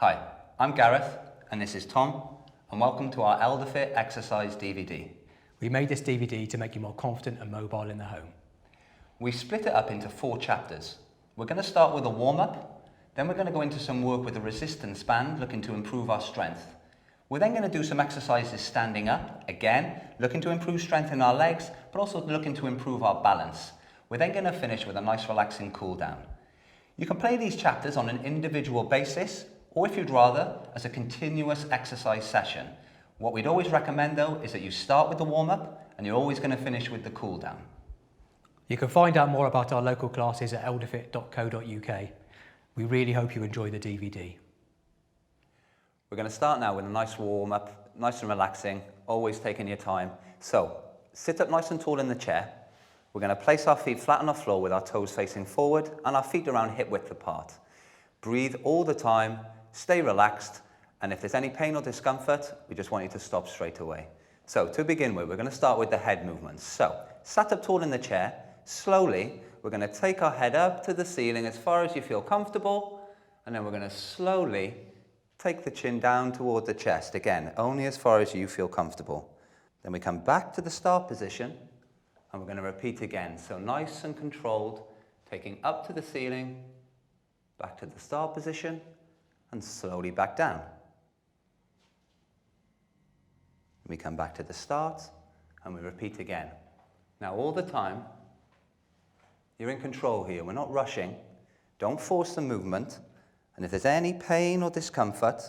Hi, I'm Gareth and this is Tom, and welcome to our ElderFit exercise DVD. We made this DVD to make you more confident and mobile in the home. We split it up into 4 chapters. We're going to start with a warm-up, then we're going to go into some work with a resistance band looking to improve our strength. We're then going to do some exercises standing up, again, looking to improve strength in our legs, but also looking to improve our balance. We're then going to finish with a nice relaxing cool down. You can play these chapters on an individual basis, or if you'd rather, as a continuous exercise session. What we'd always recommend though is that you start with the warm-up and you're always going to finish with the cool down. You can find out more about our local classes at elderfit.co.uk. We really hope you enjoy the DVD. We're going to start now with a nice warm-up, nice and relaxing, always taking your time. So, sit up nice and tall in the chair. We're going to place our feet flat on the floor with our toes facing forward and our feet around hip width apart. Breathe all the time, stay relaxed, and if there's any pain or discomfort, we just want you to stop straight away. So, to begin with, we're going to start with the head movements. So, sat up tall in the chair, slowly, we're going to take our head up to the ceiling as far as you feel comfortable, and then we're going to slowly take the chin down toward the chest. Again, only as far as you feel comfortable. Then we come back to the start position, and we're going to repeat again. So nice and controlled, taking up to the ceiling, back to the start position, and slowly back down. We come back to the start, and we repeat again. Now all the time, you're in control here. We're not rushing. Don't force the movement. And if there's any pain or discomfort,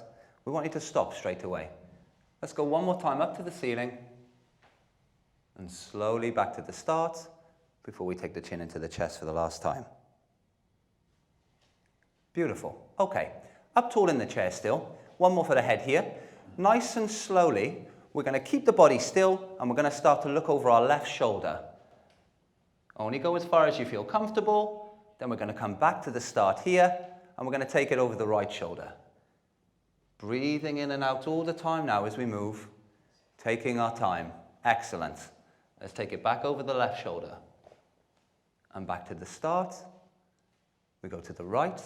we want you to stop straight away. Let's go one more time up to the ceiling, and slowly back to the start before we take the chin into the chest for the last time. Beautiful. Okay, up tall in the chair still. One more for the head here. Nice and slowly, we're going to keep the body still and we're going to start to look over our left shoulder. Only go as far as you feel comfortable. Then we're going to come back to the start here and we're going to take it over the right shoulder. Breathing in and out all the time now as we move. Taking our time. Excellent. Let's take it back over the left shoulder. And back to the start. We go to the right.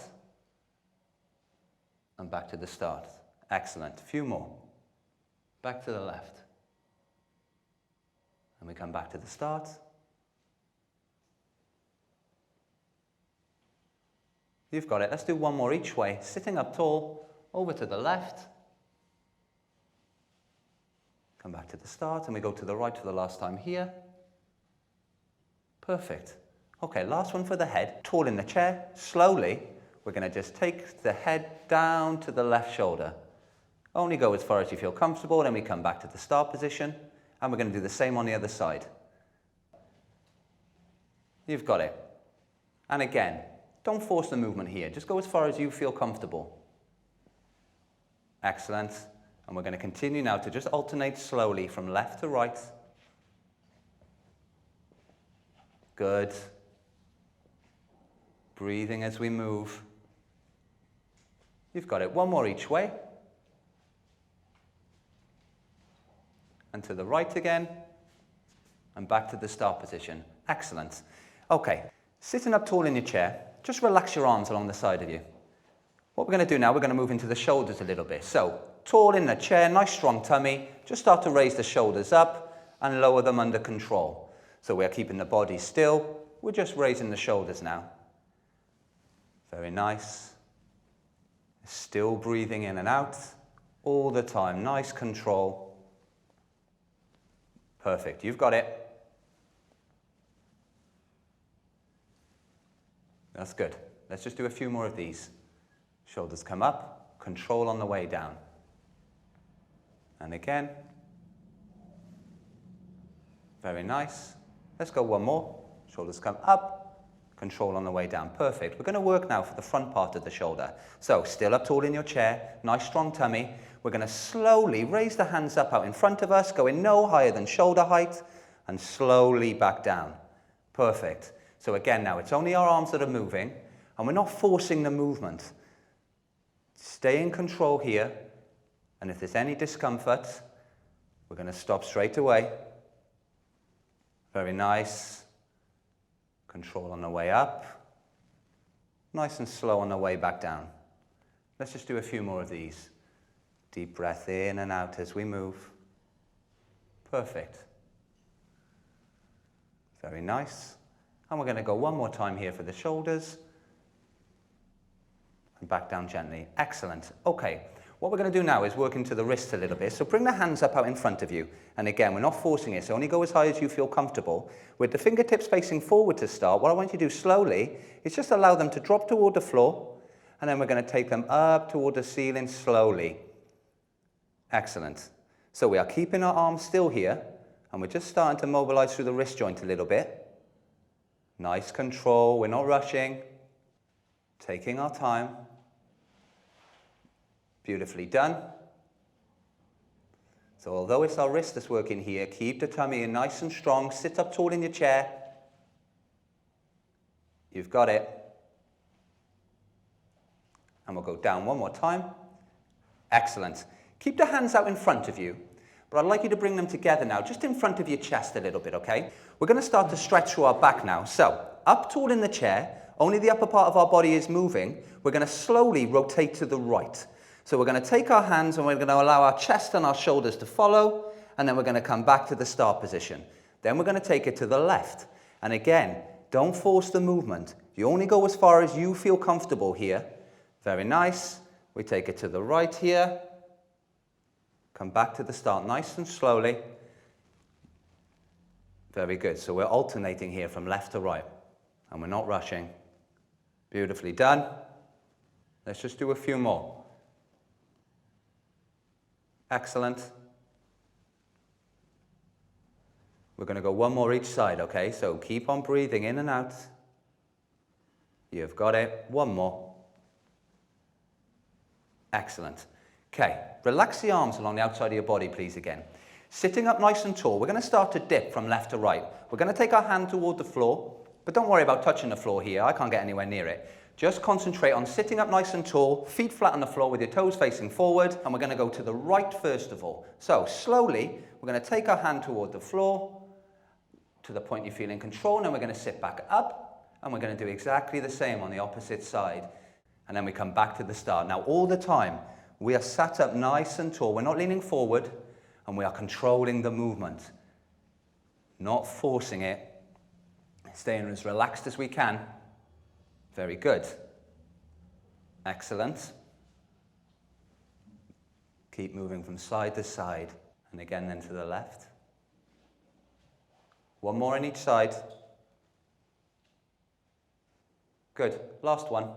And back to the start. Excellent. A few more. Back to the left. And we come back to the start. You've got it. Let's do one more each way. Sitting up tall, over to the left. Come back to the start, and we go to the right for the last time here. Perfect. Okay, last one for the head. Tall in the chair. Slowly, we're going to just take the head down to the left shoulder. Only go as far as you feel comfortable, then we come back to the start position, and we're going to do the same on the other side. You've got it. And again, don't force the movement here. Just go as far as you feel comfortable. Excellent. And we're going to continue now to just alternate slowly from left to right. Good. Breathing as we move. You've got it. One more each way. And to the right again. And back to the start position. Excellent. Okay. Sitting up tall in your chair, just relax your arms along the side of you. What we're going to do now, we're going to move into the shoulders a little bit. So, tall in the chair, nice strong tummy. Just start to raise the shoulders up and lower them under control. So we're keeping the body still. We're just raising the shoulders now. Very nice. Still breathing in and out all the time. Nice control. Perfect. You've got it. That's good. Let's just do a few more of these. Shoulders come up, control on the way down. And again. Very nice. Let's go one more. Shoulders come up, control on the way down. Perfect. We're going to work now for the front part of the shoulder. So, still up tall in your chair, nice strong tummy. We're going to slowly raise the hands up out in front of us, going no higher than shoulder height, and slowly back down. Perfect. So again now, it's only our arms that are moving, and we're not forcing the movement. Stay in control here, and if there's any discomfort, we're going to stop straight away. Very nice. Control on the way up. Nice and slow on the way back down. Let's just do a few more of these. Deep breath in and out as we move. Perfect. Very nice. And we're going to go one more time here for the shoulders. And back down gently. Excellent. Okay. What we're going to do now is work into the wrists a little bit. So bring the hands up out in front of you. And again, we're not forcing it, so only go as high as you feel comfortable. With the fingertips facing forward to start, what I want you to do slowly is just allow them to drop toward the floor. And then we're going to take them up toward the ceiling slowly. Excellent. So we are keeping our arms still here. And we're just starting to mobilize through the wrist joint a little bit. Nice control. We're not rushing. Taking our time. Beautifully done. So although it's our wrist that's working here, keep the tummy in nice and strong. Sit up tall in your chair. You've got it. And we'll go down one more time. Excellent. Keep the hands out in front of you, but I'd like you to bring them together now, just in front of your chest a little bit, okay? We're going to start to stretch through our back now. So, up tall in the chair, only the upper part of our body is moving. We're going to slowly rotate to the right. So we're going to take our hands and we're going to allow our chest and our shoulders to follow, and then we're going to come back to the start position. Then we're going to take it to the left. And again, don't force the movement. You only go as far as you feel comfortable here. Very nice. We take it to the right here. Come back to the start nice and slowly. Very good. So we're alternating here from left to right. And we're not rushing. Beautifully done. Let's just do a few more. Excellent. We're going to go one more each side, okay? So keep on breathing in and out. You've got it. One more. Excellent. Okay, relax the arms along the outside of your body, please, again. Sitting up nice and tall, we're going to start to dip from left to right. We're going to take our hand toward the floor, but don't worry about touching the floor here. I can't get anywhere near it. Just concentrate on sitting up nice and tall, feet flat on the floor with your toes facing forward, and we're going to go to the right first of all. So, slowly, we're going to take our hand toward the floor, to the point you feel in control, and then we're going to sit back up, and we're going to do exactly the same on the opposite side. And then we come back to the start. Now, all the time, we are sat up nice and tall. We're not leaning forward, and we are controlling the movement. Not forcing it. Staying as relaxed as we can. Very good. Excellent. Keep moving from side to side. And again, then to the left. One more on each side. Good. Last one.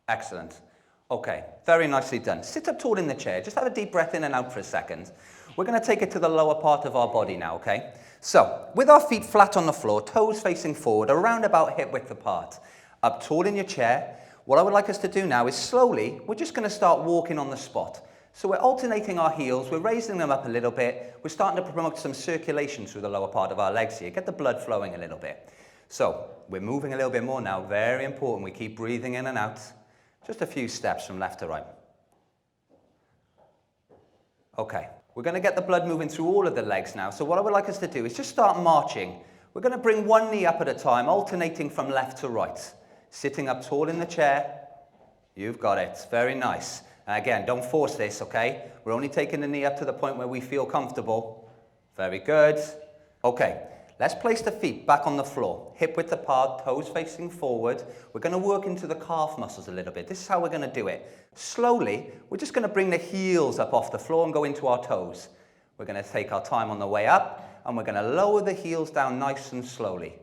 Excellent. Okay, very nicely done. Sit up tall in the chair. Just have a deep breath in and out for a second. We're going to take it to the lower part of our body now, okay? So, with our feet flat on the floor, toes facing forward, around about hip width apart, up tall in your chair, what I would like us to do now is slowly, we're just going to start walking on the spot. So we're alternating our heels, we're raising them up a little bit, we're starting to promote some circulation through the lower part of our legs here, get the blood flowing a little bit. So, we're moving a little bit more now, very important, we keep breathing in and out. Just a few steps from left to right. Okay, we're going to get the blood moving through all of the legs now. So what I would like us to do is just start marching. We're going to bring one knee up at a time, alternating from left to right. Sitting up tall in the chair. You've got it. Very nice. And again, don't force this, okay? We're only taking the knee up to the point where we feel comfortable. Very good. Okay. Let's place the feet back on the floor, hip width apart, toes facing forward. We're going to work into the calf muscles a little bit. This is how we're going to do it. Slowly, we're just going to bring the heels up off the floor and go into our toes. We're going to take our time on the way up, and we're going to lower the heels down nice and slowly.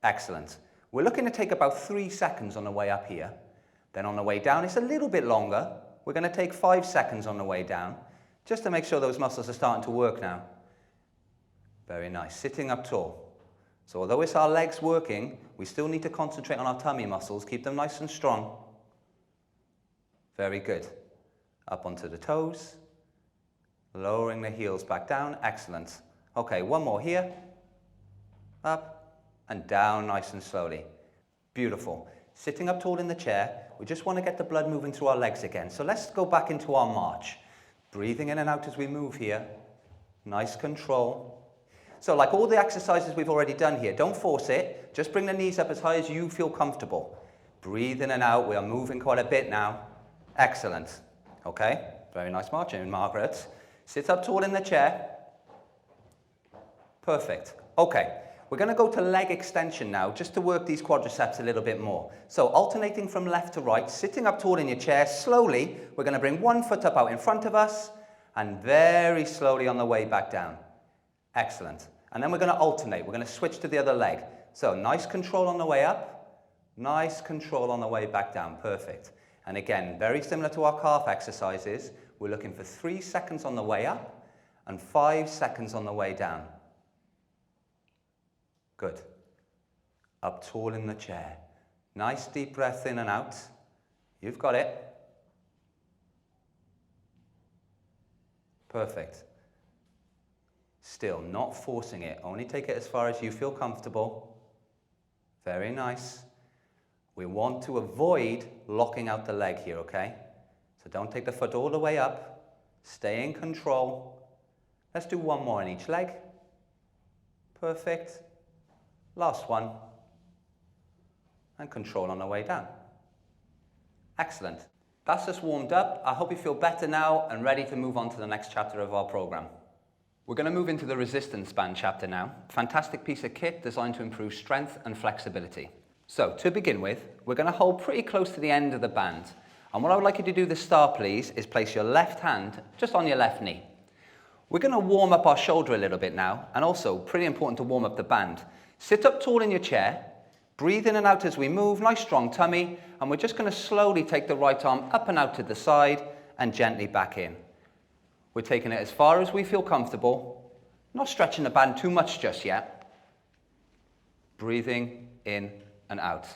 Excellent. We're looking to take about 3 seconds on the way up here. Then on the way down, it's a little bit longer. We're going to take 5 seconds on the way down, just to make sure those muscles are starting to work now. Very nice. Sitting up tall. So although it's our legs working, we still need to concentrate on our tummy muscles. Keep them nice and strong. Very good. Up onto the toes. Lowering the heels back down. Excellent. Okay, one more here. Up and down nice and slowly. Beautiful. Sitting up tall in the chair. We just want to get the blood moving through our legs again. So let's go back into our march. Breathing in and out as we move here. Nice control. So like all the exercises we've already done here, don't force it. Just bring the knees up as high as you feel comfortable. Breathe in and out. We are moving quite a bit now. Excellent. Okay, very nice marching, Margaret. Sit up tall in the chair. Perfect. Okay, we're going to go to leg extension now, just to work these quadriceps a little bit more. So alternating from left to right, sitting up tall in your chair, slowly, we're going to bring one foot up out in front of us, and very slowly on the way back down. Excellent. And then we're going to alternate. We're going to switch to the other leg. So nice control on the way up, nice control on the way back down. Perfect. And again, very similar to our calf exercises, we're looking for 3 seconds on the way up and 5 seconds on the way down. Good. Up tall in the chair. Nice deep breath in and out. You've got it. Perfect. Still, not forcing it. Only take it as far as you feel comfortable. Very nice. We want to avoid locking out the leg here, okay? So don't take the foot all the way up. Stay in control. Let's do one more in each leg. Perfect. Last one. And control on the way down. Excellent. That's us warmed up. I hope you feel better now and ready to move on to the next chapter of our program. We're going to move into the resistance band chapter now. Fantastic piece of kit designed to improve strength and flexibility. So, to begin with, we're going to hold pretty close to the end of the band. And what I would like you to do to start, please, is place your left hand just on your left knee. We're going to warm up our shoulder a little bit now, and also, pretty important to warm up the band. Sit up tall in your chair, breathe in and out as we move, nice strong tummy, and we're just going to slowly take the right arm up and out to the side, and gently back in. We're taking it as far as we feel comfortable, not stretching the band too much just yet. Breathing in and out.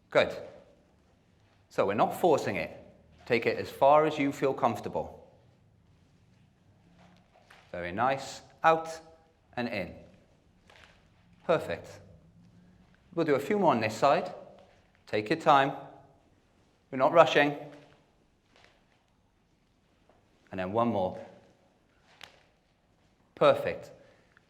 Good. So we're not forcing it. Take it as far as you feel comfortable. Very nice. Out and in. Perfect. We'll do a few more on this side. Take your time. We're not rushing. And then one more. Perfect.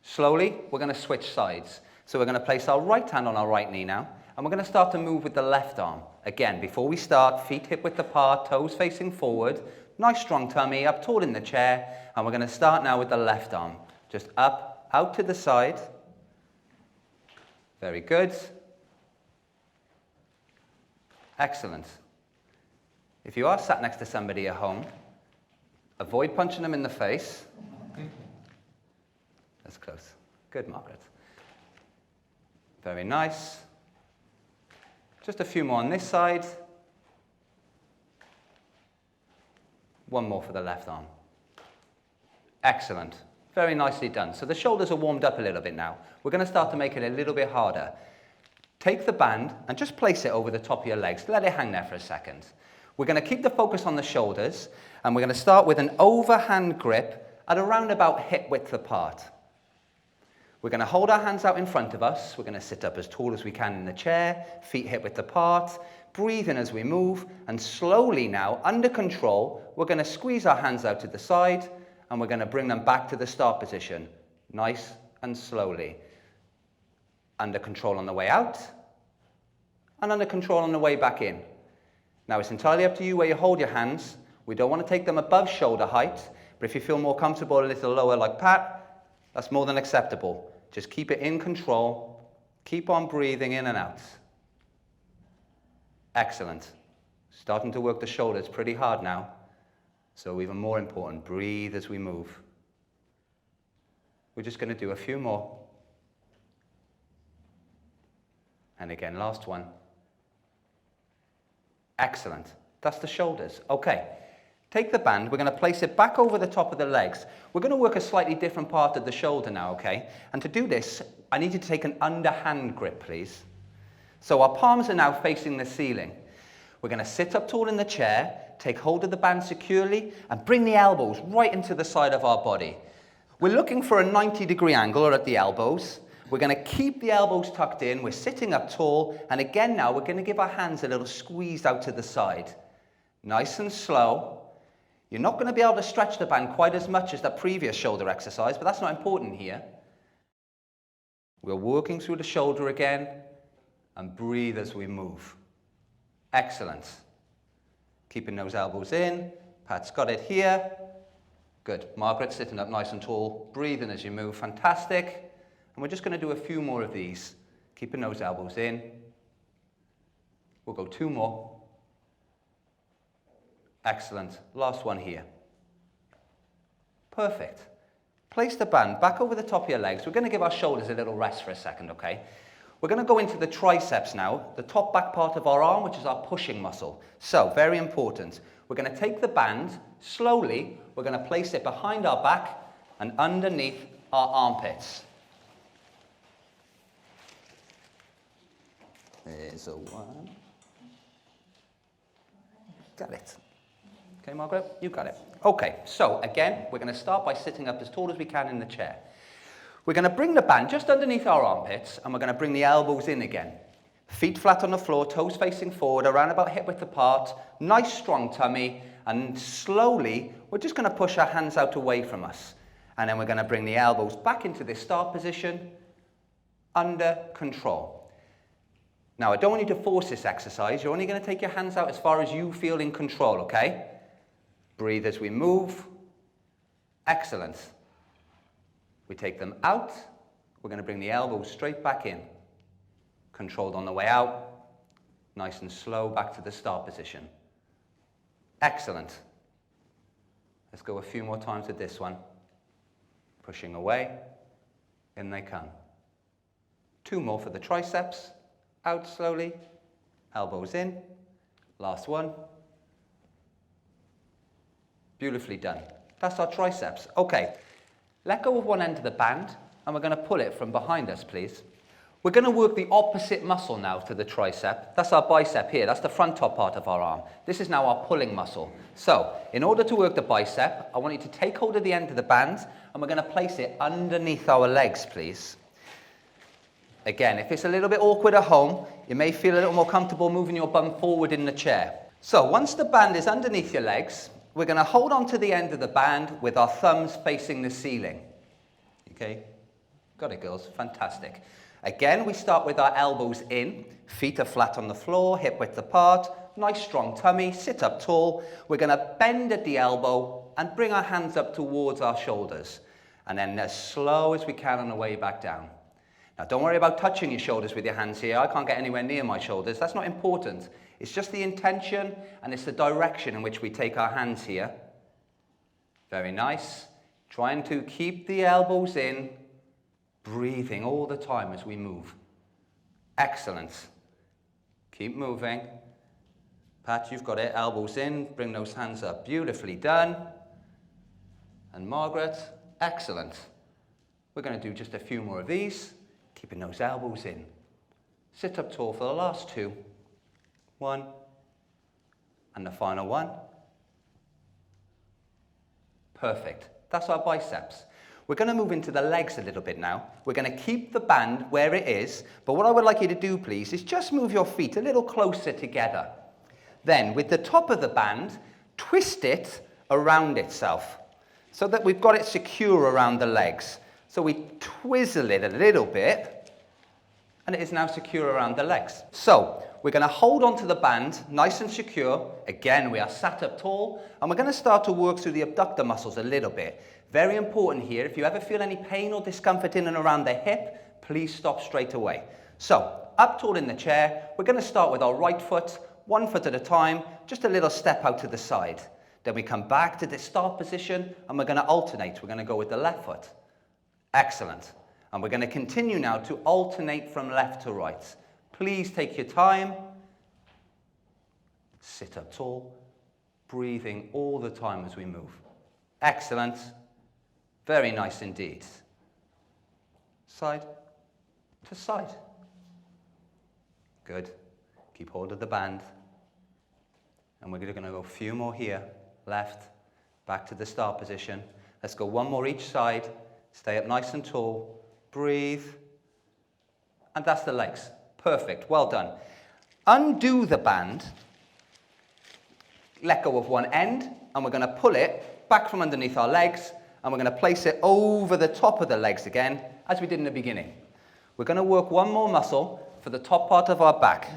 Slowly, we're going to switch sides. So we're going to place our right hand on our right knee now, and we're going to start to move with the left arm. Again, before we start, feet hip width apart, toes facing forward, nice strong tummy, up tall in the chair, and we're going to start now with the left arm. Just up, out to the side. Very good. Excellent. If you are sat next to somebody at home, avoid punching them in the face. That's close. Good, Margaret. Very nice. Just a few more on this side. One more for the left arm. Excellent. Very nicely done. So the shoulders are warmed up a little bit now. We're going to start to make it a little bit harder. Take the band and just place it over the top of your legs. Let it hang there for a second. We're going to keep the focus on the shoulders, and we're going to start with an overhand grip at around about hip width apart. We're going to hold our hands out in front of us. We're going to sit up as tall as we can in the chair, feet hip width apart. Breathe in as we move, and slowly now, under control, we're going to squeeze our hands out to the side, and we're going to bring them back to the start position, nice and slowly. Under control on the way out, and under control on the way back in. Now, it's entirely up to you where you hold your hands. We don't want to take them above shoulder height, but if you feel more comfortable a little lower like Pat, that's more than acceptable. Just keep it in control. Keep on breathing in and out. Excellent. Starting to work the shoulders pretty hard now. So even more important, breathe as we move. We're just going to do a few more. And again, last one. Excellent. That's the shoulders. Okay. Take the band, we're going to place it back over the top of the legs. We're going to work a slightly different part of the shoulder now, okay? And to do this, I need you to take an underhand grip, please. So our palms are now facing the ceiling. We're going to sit up tall in the chair, take hold of the band securely, and bring the elbows right into the side of our body. We're looking for a 90-degree angle or at the elbows. We're going to keep the elbows tucked in. We're sitting up tall. And again now, we're going to give our hands a little squeeze out to the side. Nice and slow. You're not going to be able to stretch the band quite as much as that previous shoulder exercise, but that's not important here. We're working through the shoulder again, and breathe as we move. Excellent. Keeping those elbows in. Pat's got it here. Good. Margaret sitting up nice and tall, breathing as you move. Fantastic. And we're just going to do a few more of these. Keeping those elbows in. We'll go 2 more. Excellent. Last one here. Perfect. Place the band back over the top of your legs. We're going to give our shoulders a little rest for a second, okay? We're going to go into the triceps now, the top back part of our arm, which is our pushing muscle. So, very important. We're going to take the band, slowly, we're going to place it behind our back and underneath our armpits. There's a 1. Got it. Okay, Margaret, you got it. Okay, so again, we're going to start by sitting up as tall as we can in the chair. We're going to bring the band just underneath our armpits, and we're going to bring the elbows in again. Feet flat on the floor, toes facing forward, around about hip width apart, nice strong tummy, and slowly, we're just going to push our hands out away from us. And then we're going to bring the elbows back into this start position, under control. Now, I don't want you to force this exercise. You're only going to take your hands out as far as you feel in control, okay? Breathe as we move. Excellent. We take them out. We're going to bring the elbows straight back in. Controlled on the way out. Nice and slow back to the start position. Excellent. Let's go a few more times with this one. Pushing away. In they come. 2 more for the triceps. Out slowly. Elbows in. Last one. Beautifully done. That's our triceps. Okay. Let go of one end of the band, and we're going to pull it from behind us, please. We're going to work the opposite muscle now to the tricep. That's our bicep here. That's the front top part of our arm. This is now our pulling muscle. So, in order to work the bicep, I want you to take hold of the end of the band, and we're going to place it underneath our legs, please. Again, if it's a little bit awkward at home, you may feel a little more comfortable moving your bum forward in the chair. So, once the band is underneath your legs, we're going to hold on to the end of the band with our thumbs facing the ceiling. Okay? Got it, girls. Fantastic. Again, we start with our elbows in. Feet are flat on the floor, hip width apart. Nice strong tummy. Sit up tall. We're going to bend at the elbow and bring our hands up towards our shoulders. And then as slow as we can on the way back down. Now, don't worry about touching your shoulders with your hands here. I can't get anywhere near my shoulders. That's not important. It's just the intention, and it's the direction in which we take our hands here. Very nice. Trying to keep the elbows in, breathing all the time as we move. Excellent. Keep moving. Pat, you've got it. Elbows in. Bring those hands up. Beautifully done. And Margaret, excellent. We're going to do just a few more of these. Keeping those elbows in. Sit up tall for the last 2. 1. And the final one. Perfect. That's our biceps. We're going to move into the legs a little bit now. We're going to keep the band where it is, but what I would like you to do, please, is just move your feet a little closer together. Then, with the top of the band, twist it around itself so that we've got it secure around the legs. So we twizzle it a little bit, and it is now secure around the legs. So, we're going to hold onto the band, nice and secure. Again, we are sat up tall, and we're going to start to work through the abductor muscles a little bit. Very important here, if you ever feel any pain or discomfort in and around the hip, please stop straight away. So, up tall in the chair, we're going to start with our right foot, 1 foot at a time, just a little step out to the side. Then we come back to this start position, and we're going to alternate. We're going to go with the left foot. Excellent. And we're going to continue now to alternate from left to right. Please take your time. Sit up tall, breathing all the time as we move. Excellent. Very nice indeed. Side to side. Good. Keep hold of the band. And we're going to go a few more here. Left, back to the start position. Let's go 1 more each side. Stay up nice and tall. Breathe. And that's the legs. Perfect. Well done. Undo the band. Let go of one end. And we're going to pull it back from underneath our legs. And we're going to place it over the top of the legs again, as we did in the beginning. We're going to work 1 more muscle for the top part of our back.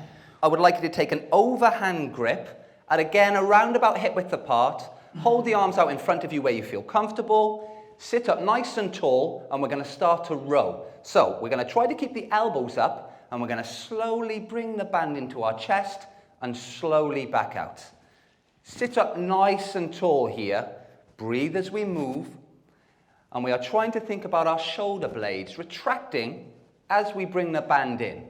I would like you to take an overhand grip at, again, around about hip width apart. Hold the arms out in front of you where you feel comfortable. Sit up nice and tall, and we're going to start to row. So we're going to try to keep the elbows up, and we're going to slowly bring the band into our chest and slowly back out. Sit up nice and tall here. Breathe as we move. And we are trying to think about our shoulder blades retracting as we bring the band in.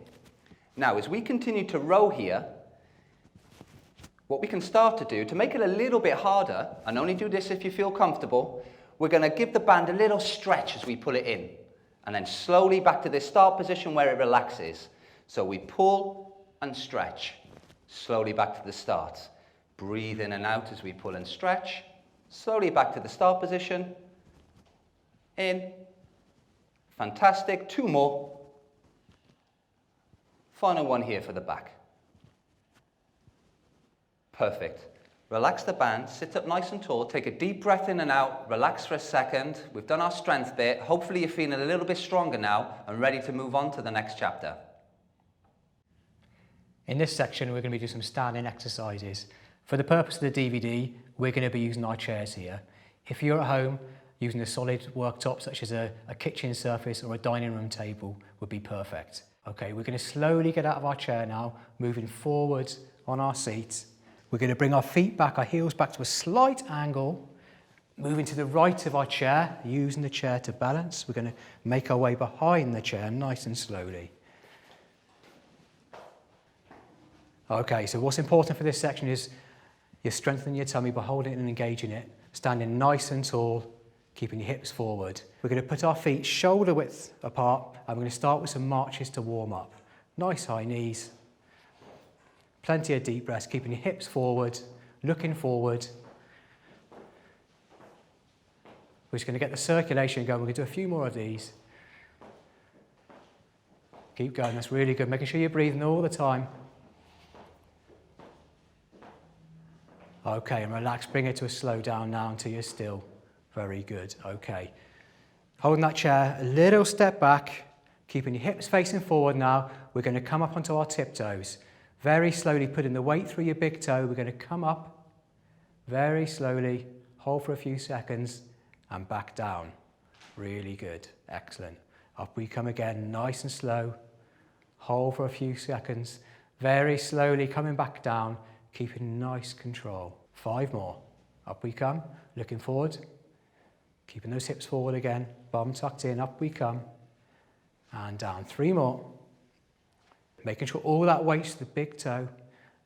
Now, as we continue to row here, what we can start to do, to make it a little bit harder, and only do this if you feel comfortable, we're going to give the band a little stretch as we pull it in. And then slowly back to this start position where it relaxes. So we pull and stretch. Slowly back to the start. Breathe in and out as we pull and stretch. Slowly back to the start position. In. Fantastic. 2 more. Final one here for the back. Perfect. Relax the band, sit up nice and tall, take a deep breath in and out, relax for a second. We've done our strength bit. Hopefully you're feeling a little bit stronger now and ready to move on to the next chapter. In this section, we're going to be doing some standing exercises. For the purpose of the DVD, we're going to be using our chairs here. If you're at home, using a solid worktop such as a kitchen surface or a dining room table would be perfect. Okay, we're going to slowly get out of our chair now, moving forwards on our seat. We're going to bring our feet back, our heels back to a slight angle, moving to the right of our chair, using the chair to balance. We're going to make our way behind the chair nice and slowly. Okay, so what's important for this section is you're strengthening your tummy by holding it and engaging it, standing nice and tall, keeping your hips forward. We're going to put our feet shoulder width apart, and we're going to start with some marches to warm up. Nice high knees. Plenty of deep breaths, keeping your hips forward, looking forward. We're just going to get the circulation going. We're going to do a few more of these. Keep going, that's really good. Making sure you're breathing all the time. Okay, and relax. Bring it to a slow down now until you're still. Very good, okay. Holding that chair a little step back, keeping your hips facing forward now. We're going to come up onto our tiptoes. Very slowly putting the weight through your big toe. We're going to come up very slowly, hold for a few seconds and back down. Really good, excellent. Up we come again, nice and slow. Hold for a few seconds, very slowly coming back down, keeping nice control. 5 more. Up we come, looking forward, keeping those hips forward again, bum tucked in, up we come, and down. 3 more. Making sure all that weight's the big toe.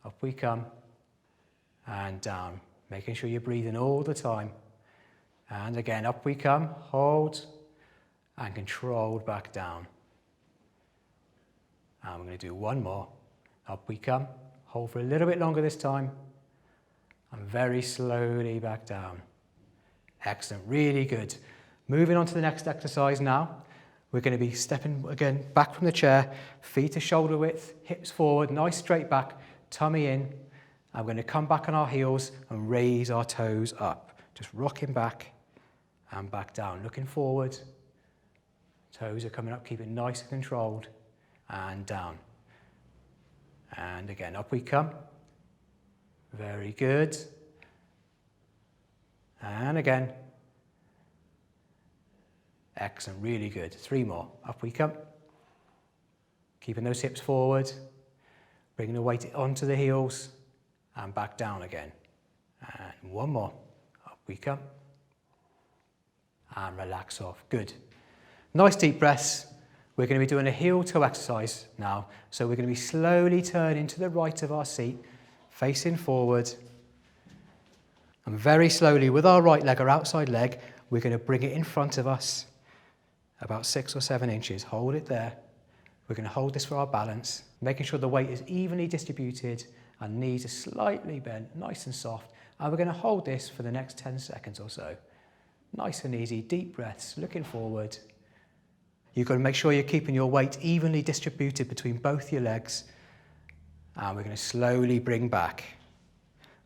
Up we come and down. Making sure you're breathing all the time. And again, up we come, hold and controlled back down. And we're going to do 1 more. Up we come, hold for a little bit longer this time. And very slowly back down. Excellent, really good. Moving on to the next exercise now. We're going to be stepping again back from the chair, feet to shoulder width, hips forward, nice straight back, tummy in. And we're going to come back on our heels and raise our toes up. Just rocking back and back down, looking forward. Toes are coming up, keep it nice and controlled, and down. And again, up we come. Very good. And again. Excellent, really good. 3 more. Up we come. Keeping those hips forward. Bringing the weight onto the heels and back down again. And 1 more. Up we come. And relax off. Good. Nice deep breaths. We're going to be doing a heel toe exercise now. So we're going to be slowly turning to the right of our seat, facing forward. And very slowly with our right leg, our outside leg, we're going to bring it in front of us. About 6 or 7 inches. Hold it there. We're going to hold this for our balance, making sure the weight is evenly distributed and knees are slightly bent, nice and soft. And we're going to hold this for the next 10 seconds or so. Nice and easy, deep breaths, looking forward. You've got to make sure you're keeping your weight evenly distributed between both your legs. And we're going to slowly bring back.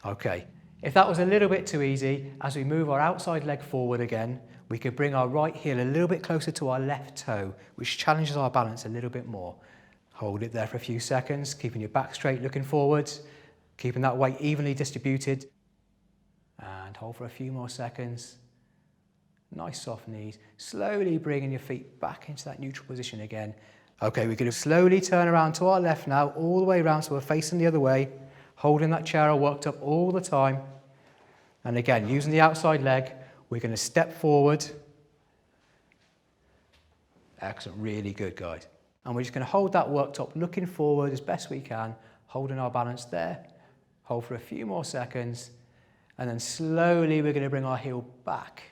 Okay. If that was a little bit too easy, as we move our outside leg forward again, we could bring our right heel a little bit closer to our left toe, which challenges our balance a little bit more. Hold it there for a few seconds, keeping your back straight, looking forwards, keeping that weight evenly distributed. And hold for a few more seconds. Nice soft knees. Slowly bringing your feet back into that neutral position again. Okay, we're going to slowly turn around to our left now, all the way around so we're facing the other way, holding that chair or worked up all the time. And again, using the outside leg, we're going to step forward. Excellent, really good, guys. And we're just going to hold that worked up, looking forward as best we can, holding our balance there. Hold for a few more seconds. And then slowly we're going to bring our heel back.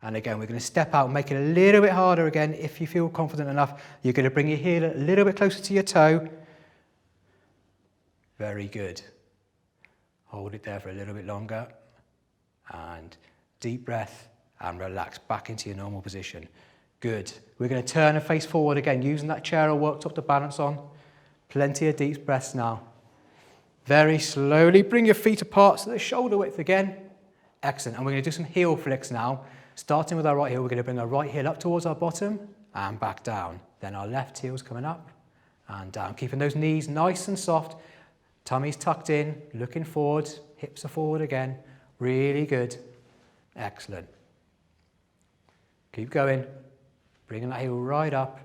And again, we're going to step out, make it a little bit harder again. If you feel confident enough, you're going to bring your heel a little bit closer to your toe. Very good. Hold it there for a little bit longer. And deep breath and relax back into your normal position. Good. We're going to turn and face forward again, using that chair or worktop to balance on. Plenty of deep breaths now. Very slowly bring your feet apart so they're shoulder width again. Excellent. And we're going to do some heel flicks now. Starting with our right heel, we're going to bring our right heel up towards our bottom and back down. Then our left heel's coming up and down. Keeping those knees nice and soft. Tummy's tucked in, looking forward. Hips are forward again. Really good. Excellent. Keep going. Bringing that heel right up.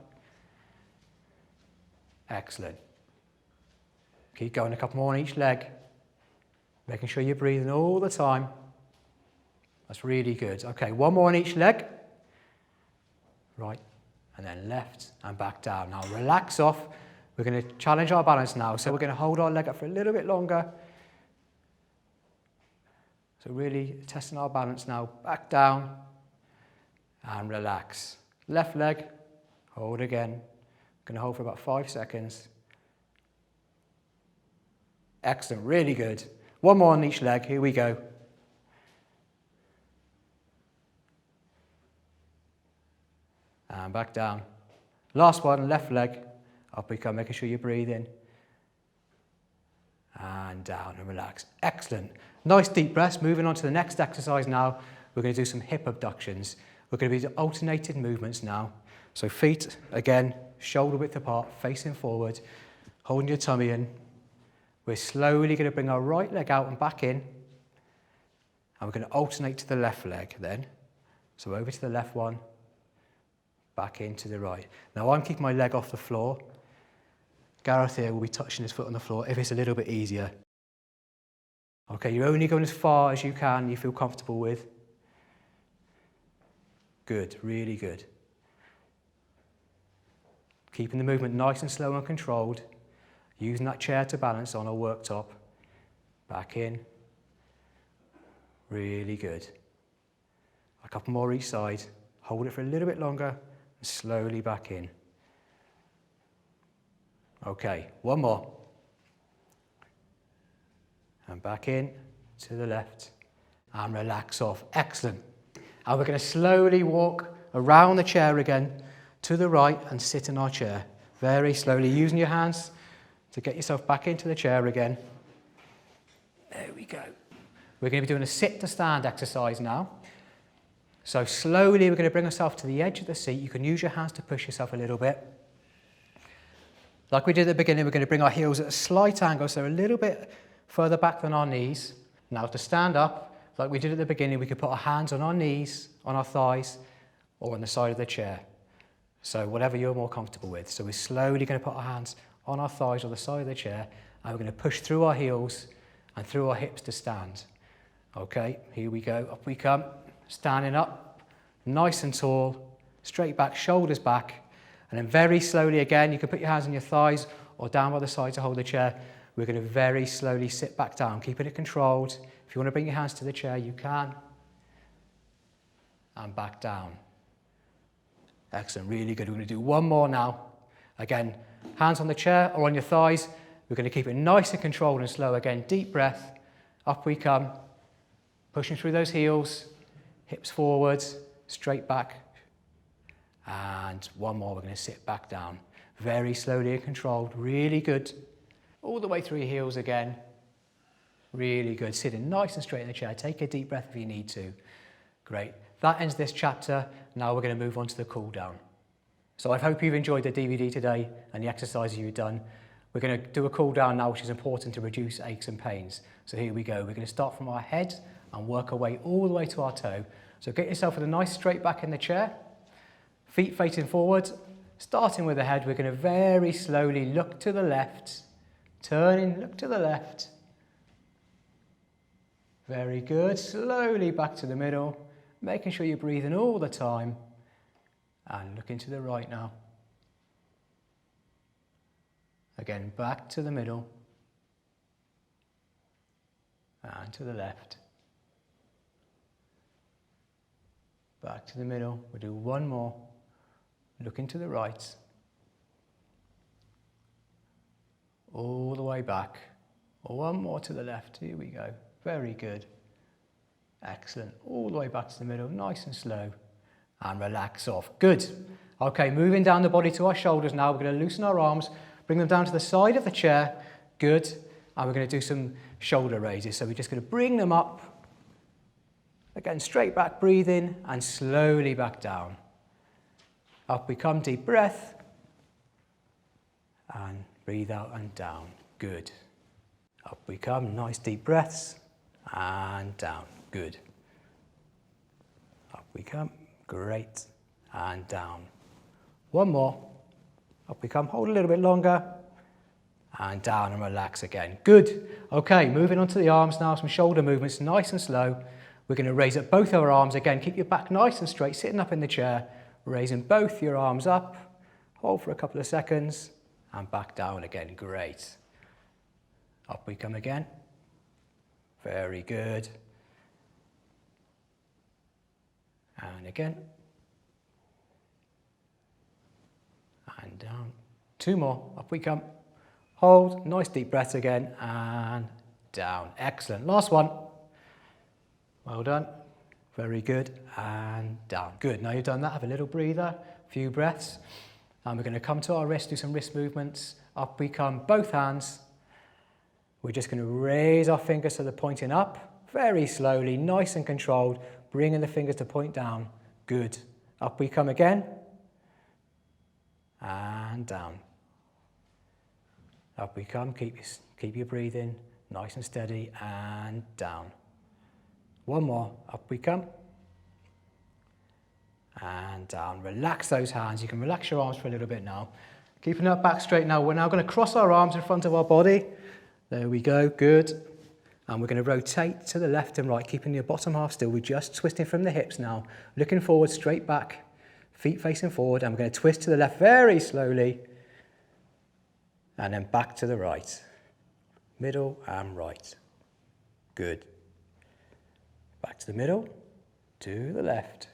Excellent. Keep going, a couple more on each leg. Making sure you're breathing all the time. That's really good. Okay, one more on each leg. Right, and then left and back down. Now relax off. We're going to challenge our balance now. So we're going to hold our leg up for a little bit longer. So really testing our balance now. Back down and relax. Left leg, hold again. Going to hold for about 5 seconds. Excellent, really good. One more on each leg, here we go. And back down. Last one, left leg. Up we come, making sure you breathe in. And down and relax. Excellent. Nice deep breaths. Moving on to the next exercise now. We're going to do some hip abductions. We're going to be alternated movements now. So feet, again, shoulder width apart, facing forward, holding your tummy in. We're slowly going to bring our right leg out and back in. And we're going to alternate to the left leg then. So over to the left one, back into the right. Now I'm keeping my leg off the floor. Gareth here will be touching his foot on the floor if it's a little bit easier. Okay, you're only going as far as you can, you feel comfortable with. Good, really good. Keeping the movement nice and slow and controlled. Using that chair to balance on or worktop. Back in. Really good. A couple more each side. Hold it for a little bit longer and slowly back in. Okay, one more. And back in to the left and relax off. Excellent. And we're going to slowly walk around the chair again to the right and sit in our chair. Very slowly, using your hands to get yourself back into the chair again. There we go. We're going to be doing a sit to stand exercise now. So slowly we're going to bring ourselves to the edge of the seat. You can use your hands to push yourself a little bit. Like we did at the beginning, we're going to bring our heels at a slight angle, so a little bit further back than our knees. Now to stand up, like we did at the beginning, we could put our hands on our knees, on our thighs, or on the side of the chair. So whatever you're more comfortable with. So we're slowly going to put our hands on our thighs or the side of the chair, and we're going to push through our heels and through our hips to stand. Okay, here we go, up we come, standing up, nice and tall, straight back, shoulders back, and then very slowly again, you can put your hands on your thighs or down by the side to hold the chair. We're going to very slowly sit back down, keeping it controlled. If you want to bring your hands to the chair, you can. And back down. Excellent, really good. We're going to do one more now. Again, hands on the chair or on your thighs. We're going to keep it nice and controlled and slow. Again, deep breath. Up we come. Pushing through those heels. Hips forwards, straight back. And one more, we're going to sit back down. Very slowly and controlled. Really good. All the way through your heels again. Really good. Sitting nice and straight in the chair. Take a deep breath if you need to. Great. That ends this chapter. Now we're going to move on to the cool down. So I hope you've enjoyed the DVD today and the exercises you've done. We're going to do a cool down now, which is important to reduce aches and pains. So here we go. We're going to start from our head and work our way all the way to our toe. So get yourself with a nice straight back in the chair, feet facing forward. Starting with the head, we're going to very slowly look to the left, turning, look to the left. Very good. Slowly back to the middle, making sure you're breathing all the time. And looking to the right now. Again, back to the middle. And to the left. Back to the middle. We'll do one more. Looking to the right. All the way back. One more to the left. Here we go. Very good. Excellent. All the way back to the middle. Nice and slow. And relax off. Good. Okay, moving down the body to our shoulders now. We're going to loosen our arms. Bring them down to the side of the chair. Good. And we're going to do some shoulder raises. So we're just going to bring them up. Again, straight back, breathe in, and slowly back down. Up we come, deep breath. And breathe out and down. Good. Up we come, nice deep breaths. And down. Good. Up we come. Great. And down. One more. Up we come, hold a little bit longer. And down and relax again. Good. Okay, moving on to the arms now, some shoulder movements, nice and slow. We're going to raise up both our arms again. Keep your back nice and straight, sitting up in the chair. Raising both your arms up. Hold for a couple of seconds. And back down again. Great. Up we come again. Very good. And again. And down. Two more. Up we come. Hold. Nice deep breath again. And down. Excellent. Last one. Well done. Very good. And down. Good. Now you've done that, have a little breather, a few breaths. And we're going to come to our wrist, do some wrist movements. Up we come, both hands. We're just going to raise our fingers so they're pointing up. Very slowly, nice and controlled. Bringing the fingers to point down. Good. Up we come again. And down. Up we come. Keep your breathing nice and steady. And down. One more. Up we come. And down. Relax those hands. You can relax your arms for a little bit now. Keeping that back straight now. We're now going to cross our arms in front of our body. There we go. Good. And we're going to rotate to the left and right, keeping your bottom half still. We're just twisting from the hips now. Looking forward, straight back. Feet facing forward. And we're going to twist to the left very slowly. And then back to the right. Middle and right. Good. Back to the middle. To the left.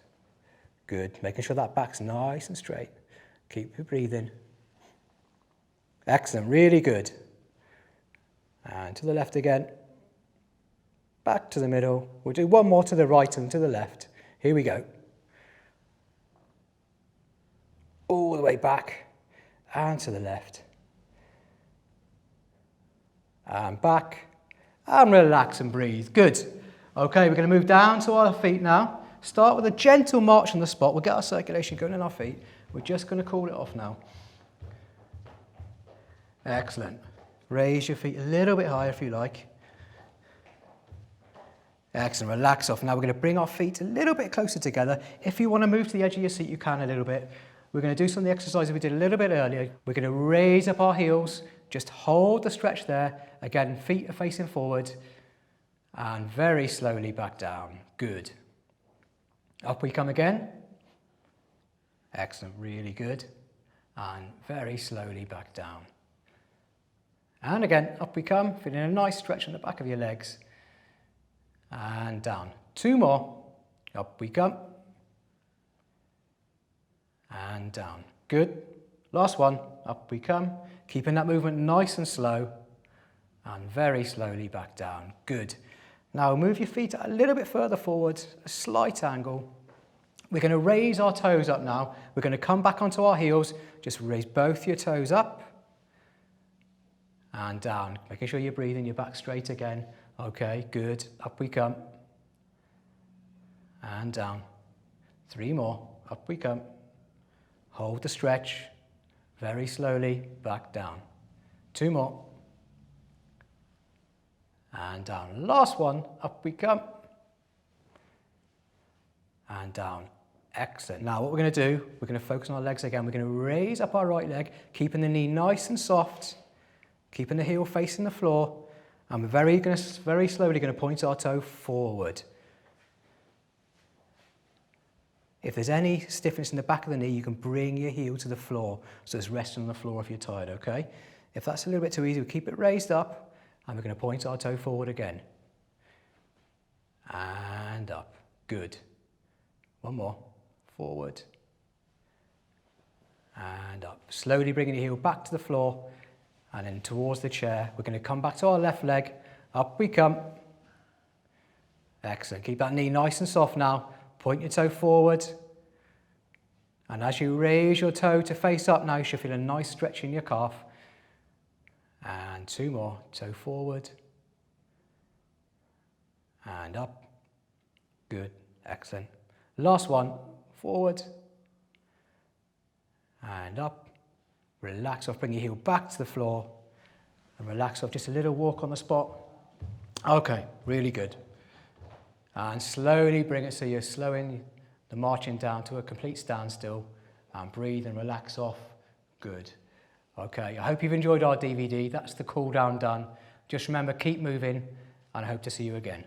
Good. Making sure that back's nice and straight. Keep your breathing. Excellent. Really good. And to the left again. Back to the middle. We'll do one more to the right and to the left. Here we go. All the way back and to the left. And back. And relax and breathe. Good. Okay, we're going to move down to our feet now. Start with a gentle march on the spot. We'll get our circulation going in our feet. We're just going to cool it off now. Excellent. Raise your feet a little bit higher if you like. Excellent. Relax off. Now we're going to bring our feet a little bit closer together. If you want to move to the edge of your seat, you can a little bit. We're going to do some of the exercises we did a little bit earlier. We're going to raise up our heels. Just hold the stretch there. Again, feet are facing forward. And very slowly back down. Good. Up we come again. Excellent. Really good. And very slowly back down. And again, up we come, feeling a nice stretch on the back of your legs. And down. Two more. Up we come. And down. Good. Last one. Up we come. Keeping that movement nice and slow. And very slowly back down. Good. Now move your feet a little bit further forward, a slight angle. We're going to raise our toes up now. We're going to come back onto our heels. Just raise both your toes up. And down, making sure you're breathing, your back straight again. Okay, good. Up we come. And down. Three more. Up we come. Hold the stretch, very slowly, back down. 2 more. And down. Last one, up we come. And down. Excellent. Now what we're going to do, we're going to focus on our legs again. We're going to raise up our right leg, keeping the knee nice and soft, keeping the heel facing the floor, and we're very slowly going to point our toe forward. If there's any stiffness in the back of the knee, you can bring your heel to the floor, so it's resting on the floor if you're tired, okay? If that's a little bit too easy, we'll keep it raised up, and we're going to point our toe forward again. And up. Good. One more. Forward. And up. Slowly bringing your heel back to the floor, and then towards the chair. We're going to come back to our left leg. Up we come. Excellent. Keep that knee nice and soft now. Point your toe forward. And as you raise your toe to face up now, you should feel a nice stretch in your calf. And 2 more. Toe forward. And up. Good. Excellent. Last one. Forward. And up. Relax off. Bring your heel back to the floor. And relax off. Just a little walk on the spot. Okay. Really good. And slowly bring it so you're slowing the marching down to a complete standstill, and breathe and relax off. Good. Okay, I hope you've enjoyed our DVD. That's the cool down done. Just remember, keep moving, and I hope to see you again.